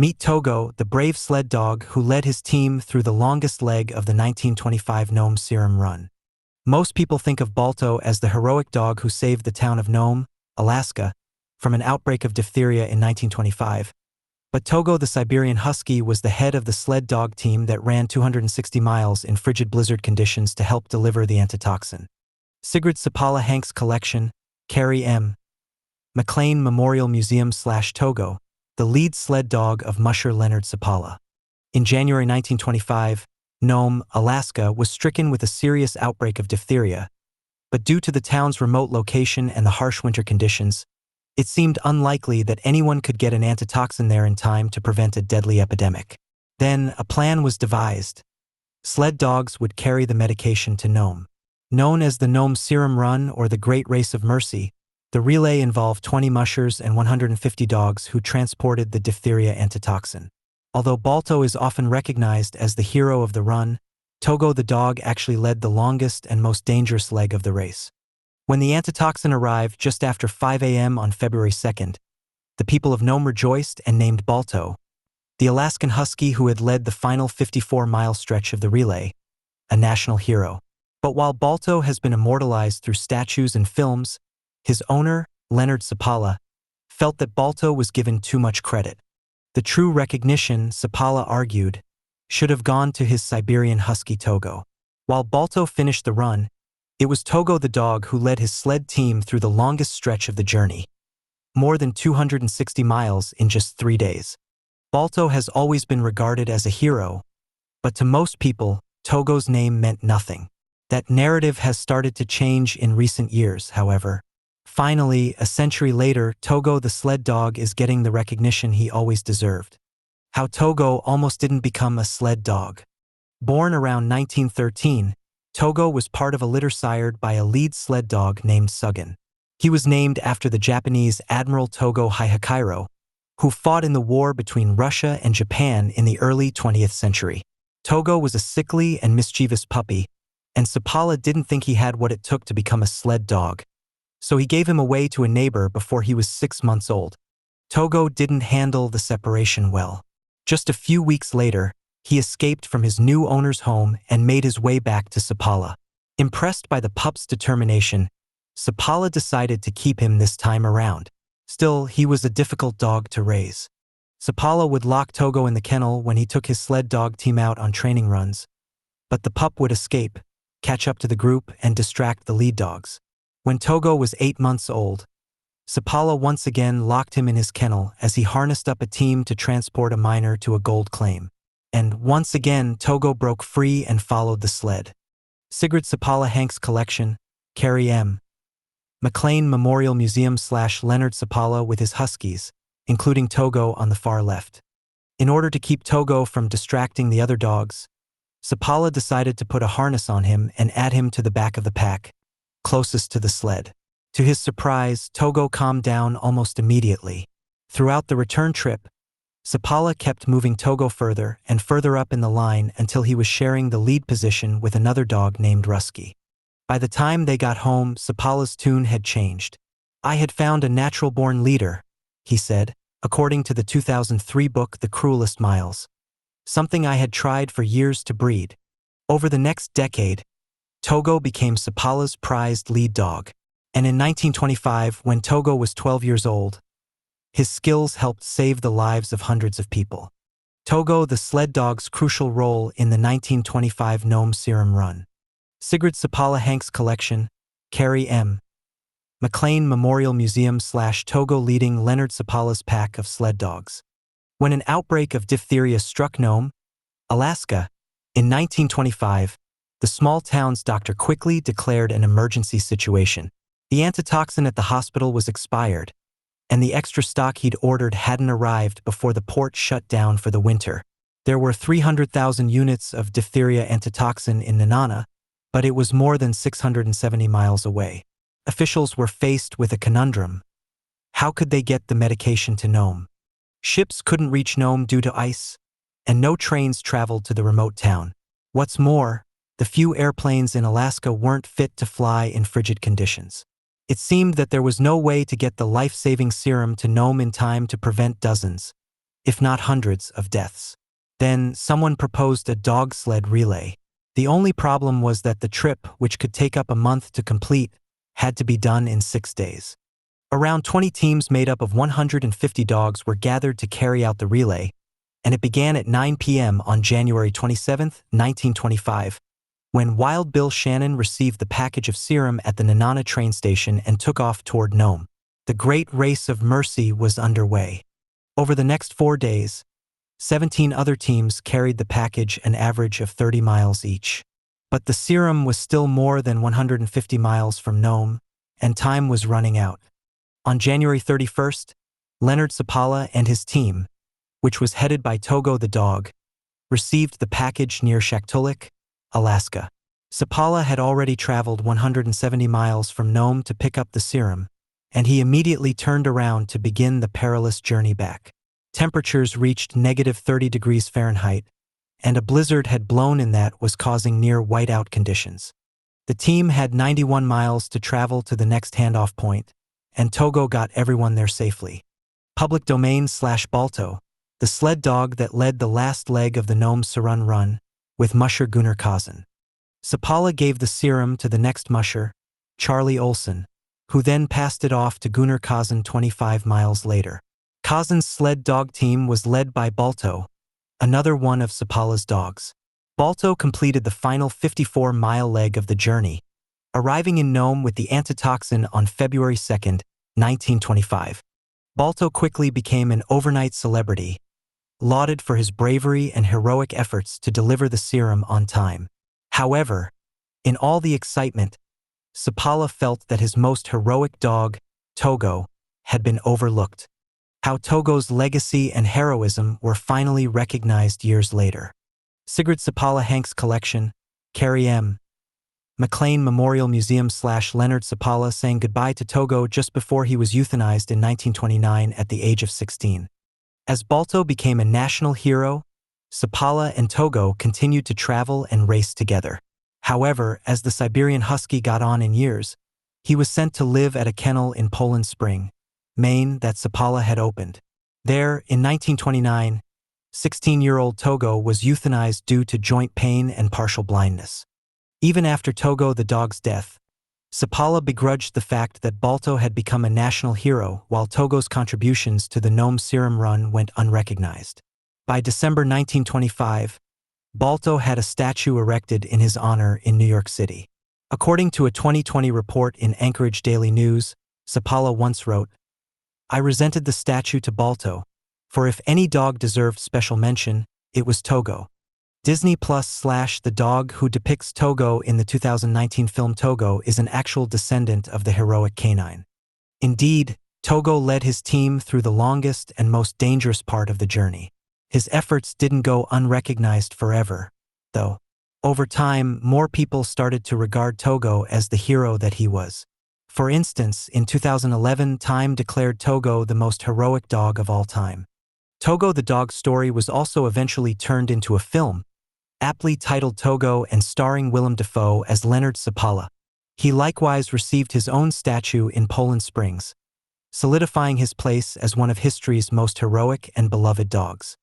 Meet Togo, the brave sled dog who led his team through the longest leg of the 1925 Nome Serum run. Most people think of Balto as the heroic dog who saved the town of Nome, Alaska, from an outbreak of diphtheria in 1925. But Togo the Siberian husky was the head of the sled dog team that ran 260 miles in frigid blizzard conditions to help deliver the antitoxin. Sigrid Sapala Hanks Collection, Carrie M. McLean Memorial Museum / Togo, the lead sled dog of musher Leonard Sapala. In January 1925, Nome, Alaska was stricken with a serious outbreak of diphtheria, but due to the town's remote location and the harsh winter conditions, it seemed unlikely that anyone could get an antitoxin there in time to prevent a deadly epidemic. Then, a plan was devised. Sled dogs would carry the medication to Nome. Known as the Nome Serum Run or the Great Race of Mercy, the relay involved 20 mushers and 150 dogs who transported the diphtheria antitoxin. Although Balto is often recognized as the hero of the run, Togo the dog actually led the longest and most dangerous leg of the race. When the antitoxin arrived just after 5 a.m. on February 2nd, the people of Nome rejoiced and named Balto, the Alaskan husky who had led the final 54-mile stretch of the relay, a national hero. But while Balto has been immortalized through statues and films, his owner, Leonard Sapala, felt that Balto was given too much credit. The true recognition, Sapala argued, should have gone to his Siberian husky Togo. While Balto finished the run, it was Togo the dog who led his sled team through the longest stretch of the journey, more than 260 miles in just 3 days. Balto has always been regarded as a hero, but to most people, Togo's name meant nothing. That narrative has started to change in recent years, however. Finally, a century later, Togo the sled dog is getting the recognition he always deserved. How Togo almost didn't become a sled dog. Born around 1913, Togo was part of a litter sired by a lead sled dog named Sugan. He was named after the Japanese Admiral Togo Hihikairo, who fought in the war between Russia and Japan in the early 20th century. Togo was a sickly and mischievous puppy, and Sapala didn't think he had what it took to become a sled dog. So he gave him away to a neighbor before he was 6 months old. Togo didn't handle the separation well. Just a few weeks later, he escaped from his new owner's home and made his way back to Sapala. Impressed by the pup's determination, Sapala decided to keep him this time around. Still, he was a difficult dog to raise. Sapala would lock Togo in the kennel when he took his sled dog team out on training runs, but the pup would escape, catch up to the group, and distract the lead dogs. When Togo was 8 months old, Sapala once again locked him in his kennel as he harnessed up a team to transport a miner to a gold claim. And once again, Togo broke free and followed the sled. Sigrid Sapala Hanks Collection, Carrie M. McLean Memorial Museum / Leonard Sapala with his huskies, including Togo on the far left. In order to keep Togo from distracting the other dogs, Sapala decided to put a harness on him and add him to the back of the pack, closest to the sled. To his surprise, Togo calmed down almost immediately. Throughout the return trip, Sapala kept moving Togo further and further up in the line until he was sharing the lead position with another dog named Rusky. By the time they got home, Sapala's tune had changed. "I had found a natural-born leader," he said, according to the 2003 book The Cruelest Miles. "Something I had tried for years to breed." Over the next decade, Togo became Sapala's prized lead dog. And in 1925, when Togo was 12 years old, his skills helped save the lives of hundreds of people. Togo the sled dog's crucial role in the 1925 Nome Serum run. Sigrid Sapala Hanks Collection, Carrie M. McLean Memorial Museum / Togo leading Leonard Sapala's pack of sled dogs. When an outbreak of diphtheria struck Nome, Alaska, in 1925, the small town's doctor quickly declared an emergency situation. The antitoxin at the hospital was expired, and the extra stock he'd ordered hadn't arrived before the port shut down for the winter. There were 300,000 units of diphtheria antitoxin in Nenana, but it was more than 670 miles away. Officials were faced with a conundrum. How could they get the medication to Nome? Ships couldn't reach Nome due to ice, and no trains traveled to the remote town. What's more, the few airplanes in Alaska weren't fit to fly in frigid conditions. It seemed that there was no way to get the life-saving serum to Nome in time to prevent dozens, if not hundreds, of deaths. Then, someone proposed a dog sled relay. The only problem was that the trip, which could take up a month to complete, had to be done in 6 days. Around 20 teams made up of 150 dogs were gathered to carry out the relay, and it began at 9 p.m. on January 27, 1925, when Wild Bill Shannon received the package of Serum at the Nenana train station and took off toward Nome. The Great Race of Mercy was underway. Over the next 4 days, 17 other teams carried the package an average of 30 miles each. But the Serum was still more than 150 miles from Nome, and time was running out. On January 31st, Leonard Sapala and his team, which was headed by Togo the dog, received the package near Shaktoolik, Alaska. Sapala had already traveled 170 miles from Nome to pick up the Serum, and he immediately turned around to begin the perilous journey back. Temperatures reached -30 degrees Fahrenheit, and a blizzard had blown in that was causing near whiteout conditions. The team had 91 miles to travel to the next handoff point, and Togo got everyone there safely. Public domain/Balto, the sled dog that led the last leg of the Nome Serum run, with musher Gunnar Kazan. Sapala gave the Serum to the next musher, Charlie Olson, who then passed it off to Gunnar Kazan 25 miles later. Kazan's sled dog team was led by Balto, another one of Sapala's dogs. Balto completed the final 54-mile leg of the journey, arriving in Nome with the antitoxin on February 2, 1925. Balto quickly became an overnight celebrity, lauded for his bravery and heroic efforts to deliver the Serum on time. However, in all the excitement, Sapala felt that his most heroic dog, Togo, had been overlooked. How Togo's legacy and heroism were finally recognized years later. Sigurd Sapala Hanks Collection, Carrie M. McLean Memorial Museum / Leonard Sapala saying goodbye to Togo just before he was euthanized in 1929 at the age of 16. As Balto became a national hero, Sapala and Togo continued to travel and race together. However, as the Siberian husky got on in years, he was sent to live at a kennel in Poland Spring, Maine that Sapala had opened. There, in 1929, 16-year-old Togo was euthanized due to joint pain and partial blindness. Even after Togo the dog's death, Sapala begrudged the fact that Balto had become a national hero while Togo's contributions to the Nome Serum run went unrecognized. By December 1925, Balto had a statue erected in his honor in New York City. According to a 2020 report in Anchorage Daily News, Sapala once wrote, "I resented the statue to Balto, for if any dog deserved special mention, it was Togo." Disney Plus / the dog who depicts Togo in the 2019 film Togo is an actual descendant of the heroic canine. Indeed, Togo led his team through the longest and most dangerous part of the journey. His efforts didn't go unrecognized forever, though. Over time, more people started to regard Togo as the hero that he was. For instance, in 2011, Time declared Togo the most heroic dog of all time. Togo the dog's story was also eventually turned into a film, aptly titled Togo and starring Willem Dafoe as Leonard Sapala. He likewise received his own statue in Poland Springs, solidifying his place as one of history's most heroic and beloved dogs.